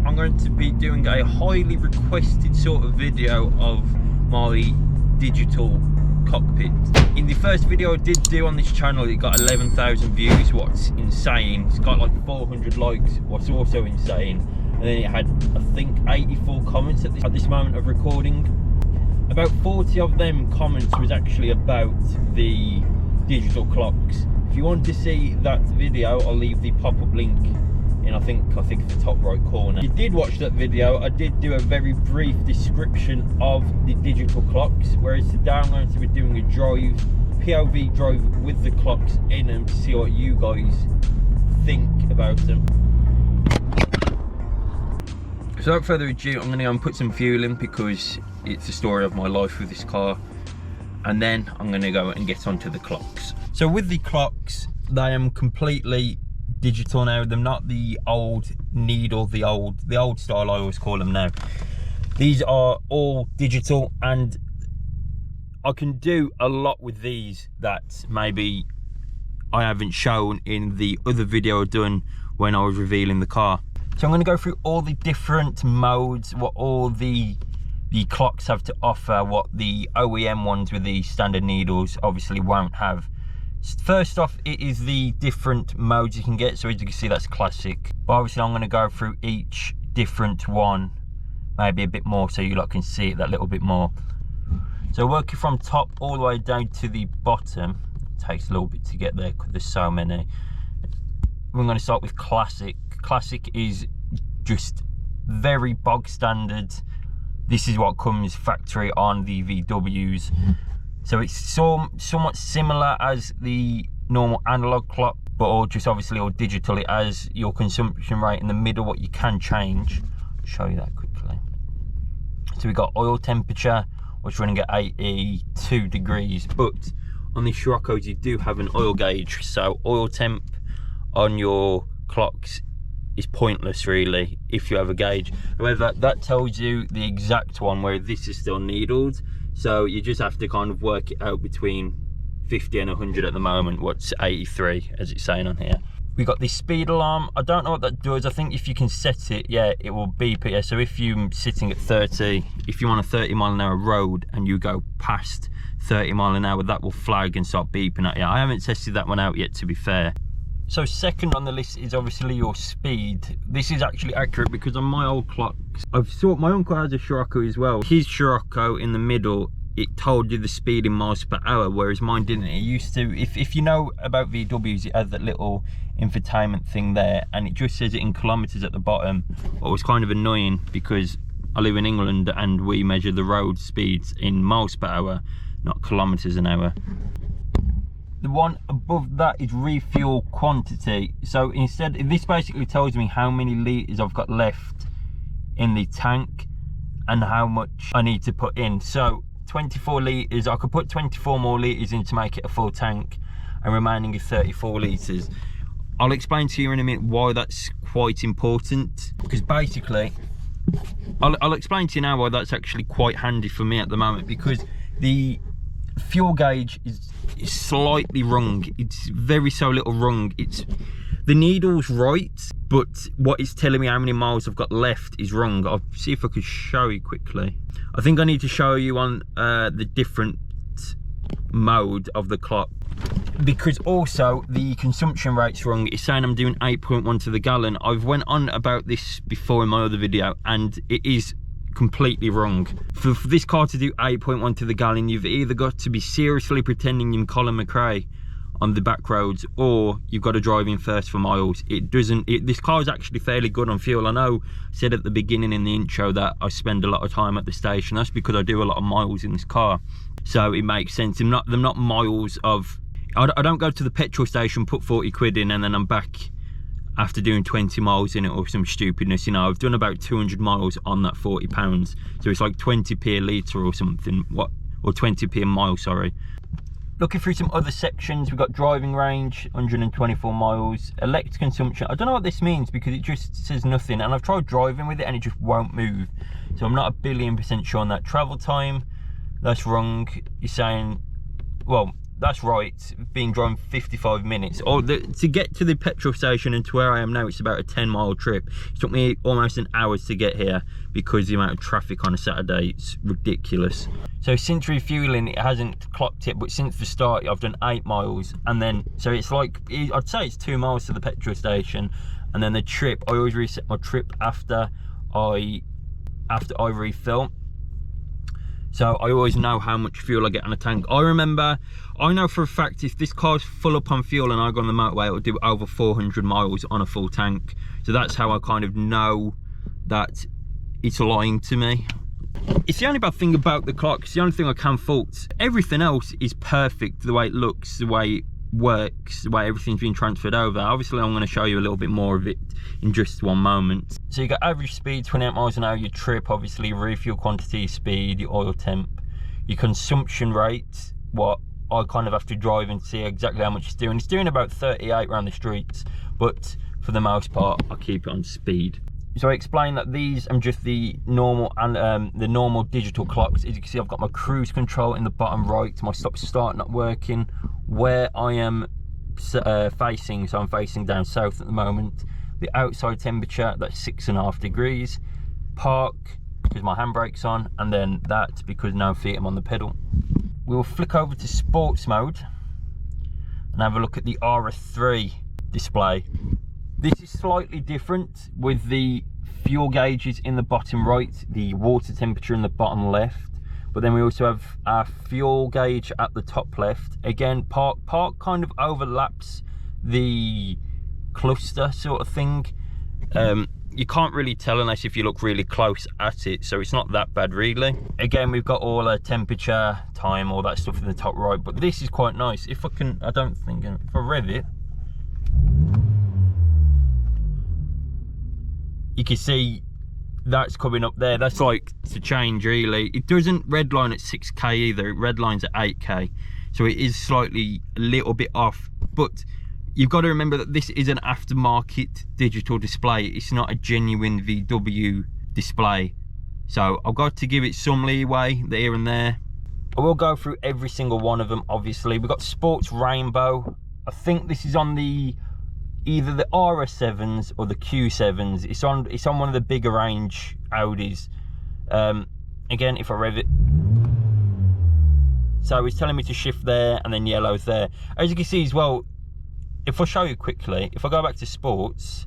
I'm going to be doing a highly requested sort of video of my digital cockpit. In the first video I did do on this channel, it got 11,000 views, what's insane. It's got like 400 likes, what's also insane. And then it had, I think, 84 comments at this moment of recording. About 40 of them comments was actually about the digital clocks. If you want to see that video, I'll leave the pop-up link in I think the top right corner. If you did watch that video, I did do a very brief description of the digital clocks, whereas today I'm going to be doing a POV drive with the clocks in them to see what you guys think about them. So without further ado, I'm going to go and put some fuel in because it's the story of my life with this car, and then I'm going to go and get onto the clocks. So with the clocks, they am completely digital now. They're not the old needle, the old style I always call them now. These are all digital, and I can do a lot with these that maybe I haven't shown in the other video I've done when I was revealing the car. So I'm going to go through all the different modes, what all the clocks have to offer, what the OEM ones with the standard needles obviously won't have. First off, it is the different modes you can get. So as you can see, that's classic, but obviously I'm going to go through each different one maybe a bit more so you lot can see it that little bit more. So working from top all the way down to the bottom, it takes a little bit to get there because there's so many. We're going to start with classic. Classic is just very bog standard. This is what comes factory on the VWs. So it's somewhat similar as the normal analog clock, but all just obviously all digital. It has your consumption rate in the middle, what you can change. I'll show you that quickly. So we got oil temperature, which is running at 82 degrees, but on the Sciroccos you do have an oil gauge. So oil temp on your clocks is pointless really if you have a gauge. However, that tells you the exact one, where this is still needled. So you just have to kind of work it out between 50 and 100 at the moment. What's 83 as it's saying on here. We got the speed alarm. I don't know what that does. I think if you can set it, yeah, it will beep it. Yeah, so if you're sitting at 30, if you're on a 30-mile-an-hour road and you go past 30 mile an hour, that will flag and start beeping at you. I haven't tested that one out yet, to be fair. So second on the list is obviously your speed. This is actually accurate because on my old clocks, my uncle has a Sciirocco as well. His Sciirocco in the middle, it told you the speed in miles per hour, whereas mine didn't. It used to, if you know about VWs, it has that little infotainment thing there, and it just says it in kilometers at the bottom. What was kind of annoying because I live in England and we measure the road speeds in miles per hour, not kilometers an hour. The one above that is refuel quantity. So instead, this basically tells me how many litres I've got left in the tank and how much I need to put in. So 24 litres, I could put 24 more litres in to make it a full tank, and remaining is 34 litres. I'll explain to you in a minute why that's quite important, because basically, I'll explain to you now why that's actually quite handy for me at the moment, because the fuel gauge is slightly wrong. It's very so little wrong. It's the needle's right, but what it's telling me how many miles I've got left is wrong. I'll see if I could show you quickly. I think I need to show you on the different mode of the clock, because also the consumption rate's wrong. It's saying I'm doing 8.1 to the gallon. I've went on about this before in my other video, and it is completely wrong. For this car to do 8.1 to the gallon, you've either got to be seriously pretending you're Colin McRae on the back roads, or you've got to drive in first for miles. This car is actually fairly good on fuel. I know I said at the beginning in the intro that I spend a lot of time at the station. That's because I do a lot of miles in this car, so it makes sense. They're not miles of, I don't go to the petrol station, put 40 quid in, and then I'm back after doing 20 miles in it or some stupidness. You know, I've done about 200 miles on that £40, so it's like 20p a litre or something, or 20p a mile, sorry. Looking through some other sections, we've got driving range, 124 miles, elect consumption. I don't know what this means because it just says nothing, and I've tried driving with it and it just won't move, so I'm not 1,000,000% sure on that. Travel time, that's wrong. You're saying, well, that's right, being driven 55 minutes. To get to the petrol station and to where I am now, it's about a 10-mile trip. It took me almost an hour to get here because the amount of traffic on a Saturday, it's ridiculous. So since refueling, it hasn't clocked it, but since the start, I've done 8 miles. And then, so it's like, I'd say it's 2 miles to the petrol station. And then the trip, I always reset my trip after I refill. So I always know how much fuel I get on a tank. I know for a fact if this car's full up on fuel and I go on the motorway, it'll do over 400 miles on a full tank. So that's how I kind of know that it's lying to me. It's the only bad thing about the clock. It's the only thing I can fault. Everything else is perfect, the way it looks, the way it works, the way everything's been transferred over. Obviously I'm going to show you a little bit more of it in just one moment. So you got average speed 28 miles an hour, your trip, obviously your refuel quantity, your speed, your oil temp, your consumption rate, what I kind of have to drive and see exactly how much it's doing. It's doing about 38 around the streets, but for the most part I keep it on speed. So I explained that these are just the normal and the normal digital clocks. As you can see, I've got my cruise control in the bottom right, my stop start not working, where I am facing, so I'm facing down south at the moment. The outside temperature, that's 6.5 degrees. Park, because my handbrake's on, and then that because no feet I'm on the pedal. We will flick over to sports mode and have a look at the RS3 display. This is slightly different with the fuel gauges in the bottom right, the water temperature in the bottom left, but then we also have our fuel gauge at the top left. Again, park kind of overlaps the cluster sort of thing. You can't really tell unless if you look really close at it, so it's not that bad really. Again, we've got all our temperature, time, all that stuff in the top right, but this is quite nice. If I can, I don't think, if I rev it, you can see that's coming up there. That's like to change really. It doesn't redline at 6K either, it redlines at 8K, so it is slightly a little bit off. But you've got to remember that this is an aftermarket digital display. It's not a genuine VW display, so I've got to give it some leeway here and there. I will go through every single one of them. Obviously we've got Sports Rainbow. I think this is on the either the RS7s or the Q7s. It's on one of the bigger range Audis. Again, if I rev it, so it's telling me to shift there, and then yellow's there. As you can see as well, if I show you quickly, if I go back to sports,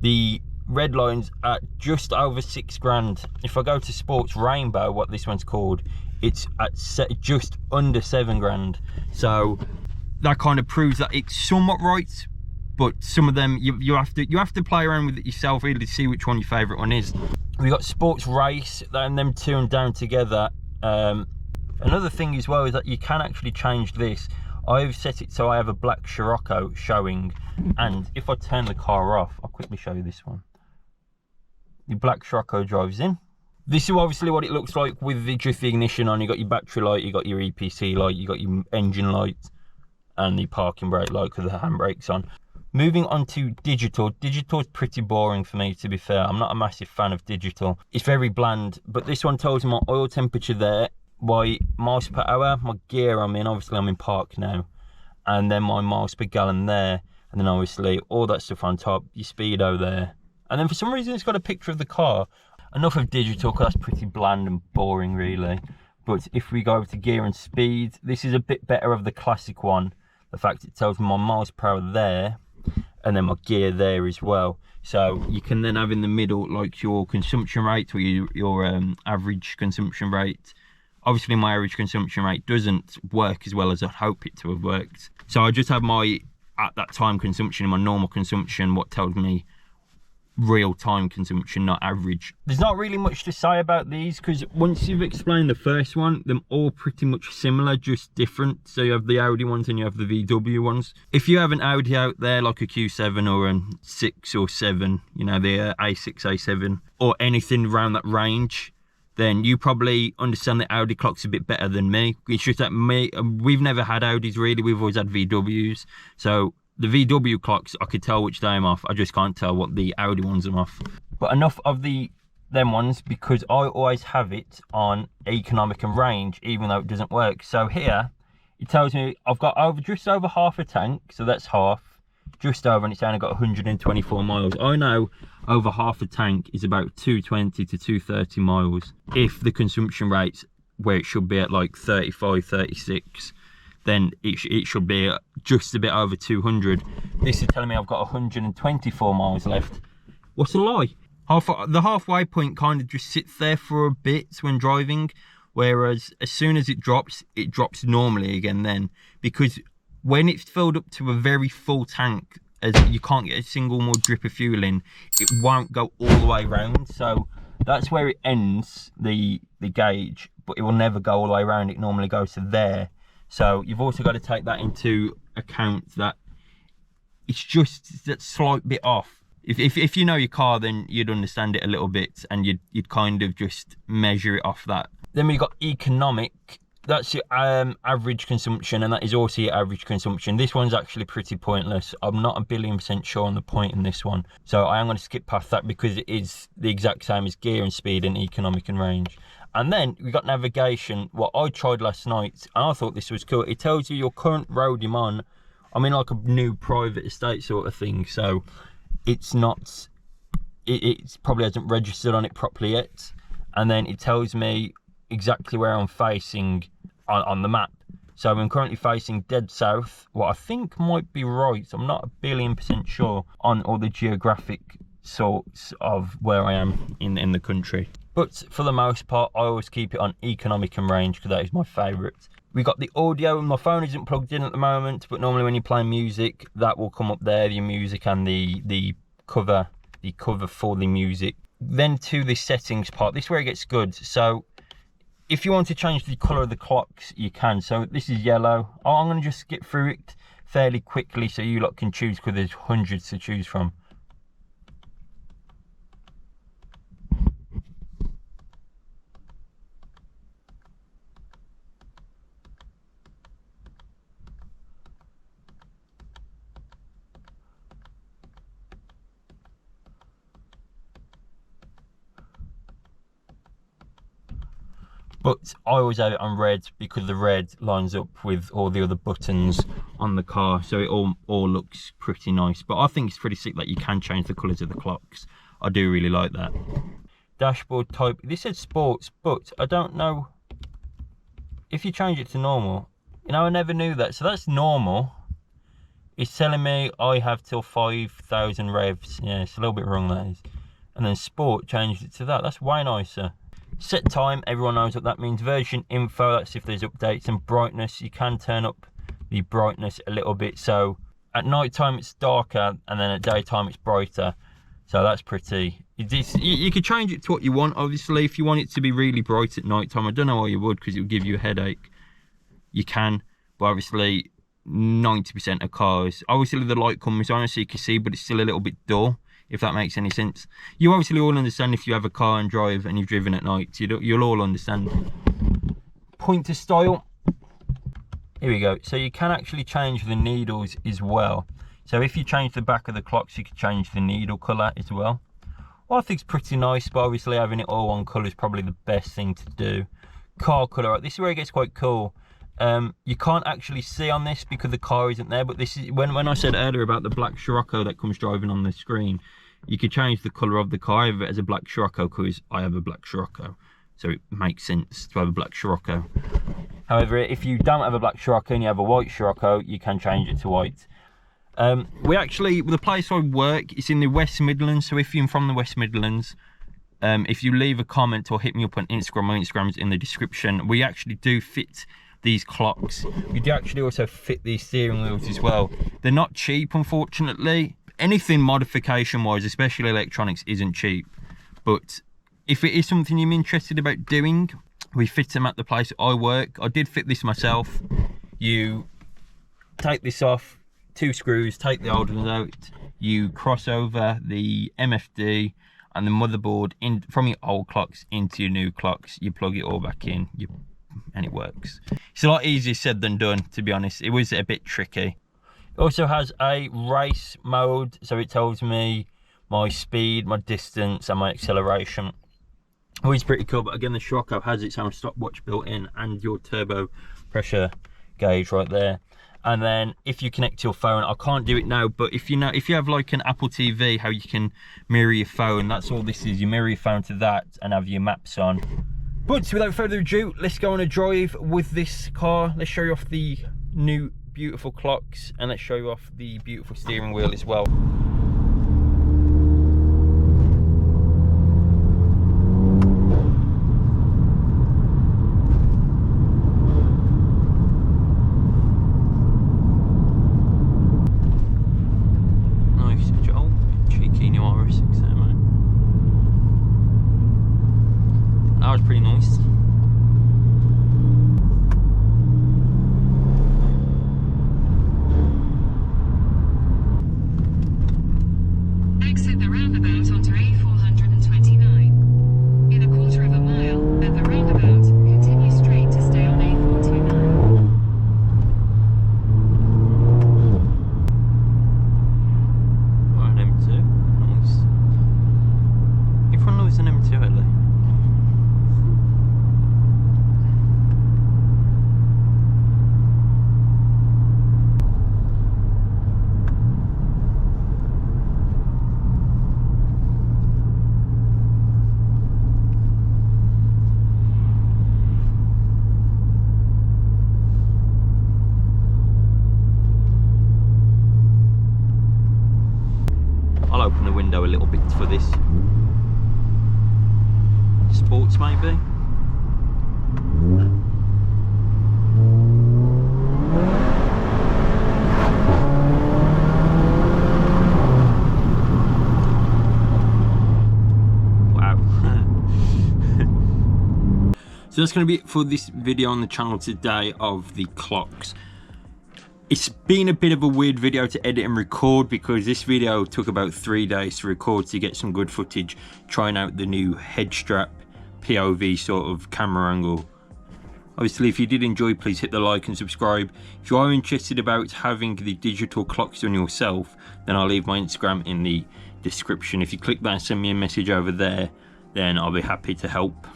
the red line's at just over 6 grand. If I go to Sports Rainbow, what this one's called, it's at just under 7 grand. So that kind of proves that it's somewhat right, but some of them you have to play around with it yourself really to see which one your favorite one is. We got Sports Race, and them two and down together. Another thing as well is that you can actually change this. I've set it so I have a black Sciroccos showing, and if I turn the car off, I'll quickly show you this one. The black Sciroccos drives in. This is obviously what it looks like with just the ignition on. You got your battery light, you got your EPC light, you got your engine light, and the parking brake light because the handbrake's on. Moving on to digital. Digital is pretty boring for me, to be fair. I'm not a massive fan of digital. It's very bland, but this one tells me my oil temperature there, my miles per hour, my gear I'm in, obviously I'm in park now, and then my miles per gallon there, and then obviously all that stuff on top, your speedo there. And then for some reason it's got a picture of the car. Enough of digital, because that's pretty bland and boring really. But if we go over to gear and speed, this is a bit better of the classic one. The fact it tells me my miles per hour there, and then my gear there as well. So you can then have in the middle like your consumption rate, or your average consumption rate. Obviously my average consumption rate doesn't work as well as I'd hope it to have worked. So I just have my at that time consumption and my normal consumption, what tells me real time consumption, not average. There's not really much to say about these, because once you've explained the first one, they're all pretty much similar, just different. So you have the Audi ones and you have the VW ones. If you have an Audi out there like a Q7 or a 6 or 7, you know, the A6, A7 or anything around that range, then you probably understand the Audi clocks a bit better than me. It's just that we've never had Audis really, we've always had VWs. So the VW clocks, I could tell which day I'm off. I just can't tell what the Audi ones I'm off. But enough of them ones, because I always have it on economic and range, even though it doesn't work. So here, it tells me I've got just over half a tank, so that's half, just over, and it's only got 124 miles. I know over half a tank is about 220 to 230 miles. If the consumption rate's where it should be at like 35, 36, then it should be just a bit over 200. This is telling me I've got 124 miles left. What's a lie? The halfway point kind of just sits there for a bit when driving, whereas as soon as it drops normally again then, because when it's filled up to a very full tank, as you can't get a single more drip of fuel in, it won't go all the way around. So that's where it ends, the gauge, but it will never go all the way around. It normally goes to there. So you've also got to take that into account, that it's just that slight bit off. If you know your car, then you'd understand it a little bit, and you'd kind of just measure it off that. Then we've got economic. That's your average consumption, and that is also your average consumption. This one's actually pretty pointless. I'm not 1,000,000% sure on the point in this one, so I am going to skip past that because it is the exact same as gear and speed and economic and range. And then we got navigation. What I tried last night, and I thought this was cool. It tells you your current road you're on. I'm in like a new private estate sort of thing, so it's not, it probably hasn't registered on it properly yet. And then it tells me exactly where I'm facing on the map. So I'm currently facing dead south, what I think might be right. I'm not 1,000,000,000% sure on all the geographic sorts of where I am in the country. But for the most part, I always keep it on economic and range because that is my favourite. We got the audio. My phone isn't plugged in at the moment, but normally when you play music, that will come up there, your music and the cover for the music. Then to the settings part, this is where it gets good. So if you want to change the colour of the clocks, you can. So this is yellow. I'm going to just skip through it fairly quickly so you lot can choose, because there's hundreds to choose from. But I always have it on red because the red lines up with all the other buttons on the car, so it all looks pretty nice. But I think it's pretty sick that you can change the colours of the clocks. I do really like that. Dashboard type, this said sports, but I don't know if you change it to normal. You know, I never knew that. So that's normal. It's telling me I have till 5,000 revs. Yeah, it's a little bit wrong, that is. And then sport, changed it to that. That's way nicer. Set time, everyone knows what that means. Version info, that's if there's updates. And brightness, you can turn up the brightness a little bit. So at night time it's darker, and then at daytime it's brighter. So that's pretty. You could change it to what you want, obviously. If you want it to be really bright at night time, I don't know why you would, because it would give you a headache. You can, but obviously 90% of cars, obviously the light comes on so you can see, but it's still a little bit dull, if that makes any sense. You obviously all understand if you have a car and drive and you've driven at night. You'll all understand. Pointer style. Here we go. So you can actually change the needles as well. So if you change the back of the clocks, you can change the needle colour as well. Well, I think it's pretty nice, but obviously having it all one colour is probably the best thing to do. Car colour. This is where it gets quite cool. You can't actually see on this because the car isn't there, but this is when I said earlier about the black Sciroccos that comes driving on the screen, you could change the colour of the car if it has a black Sciroccos, because I have a black Sciroccos, so it makes sense to have a black Sciroccos. However, if you don't have a black Sciroccos and you have a white Sciroccos, you can change it to white. The place I work is in the West Midlands, so if you're from the West Midlands, if you leave a comment or hit me up on Instagram, my Instagram's in the description. We actually do fit these clocks. We do actually also fit these steering wheels as well. They're not cheap, unfortunately. Anything modification wise, especially electronics, isn't cheap, but if it is something you're interested about doing, we fit them at the place I work. I did fit this myself. You take this off, 2 screws, take the old ones out, you cross over the MFD and the motherboard in from your old clocks into your new clocks, you plug it all back in, and it works. It's a lot easier said than done, to be honest. It was a bit tricky. It also has a race mode, so it tells me my speed, my distance and my acceleration. Always pretty cool, but again the Sciroccos has its own stopwatch built in and your turbo pressure gauge right there. And then if you connect your phone, I can't do it now, but if you have like an Apple TV, how you can mirror your phone, that's all this is. You mirror your phone to that and have your maps on. But without further ado, let's go on a drive with this car. Let's show you off the new beautiful clocks, and let's show you off the beautiful steering wheel as well. That was pretty nice. Exit the roundabout onto A429. In a quarter of a mile, at the roundabout, continue straight to stay on A429. Oh, an M2. Nice. Everyone knows an M2, really. I'll open the window a little bit for this. Sports, maybe? Wow. So that's going to be it for this video on the channel today of the clocks. It's been a bit of a weird video to edit and record because this video took about 3 days to record to get some good footage, trying out the new head strap POV sort of camera angle. Obviously, if you did enjoy, please hit the like and subscribe. If you are interested about having the digital clocks done yourself, then I'll leave my Instagram in the description. If you click that and send me a message over there, then I'll be happy to help.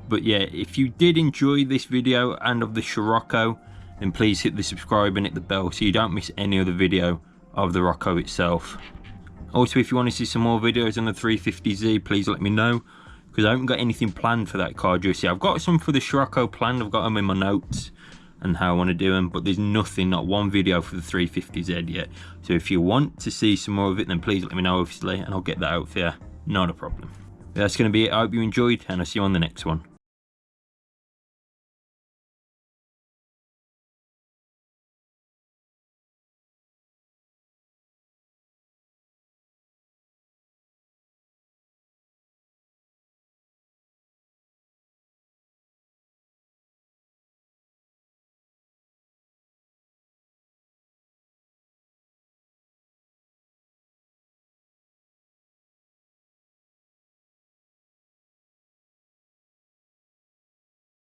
But yeah, if you did enjoy this video and of the Sciroccos, then please hit the subscribe and hit the bell so you don't miss any other video of the Rocco itself. Also, if you want to see some more videos on the 350Z, please let me know, because I haven't got anything planned for that car just yet. I've got some for the Sciroccos planned, I've got them in my notes and how I want to do them, but there's nothing, not one video for the 350Z yet. So if you want to see some more of it, then please let me know, obviously, and I'll get that out for you, not a problem. But that's going to be it. I hope you enjoyed, and I'll see you on the next one.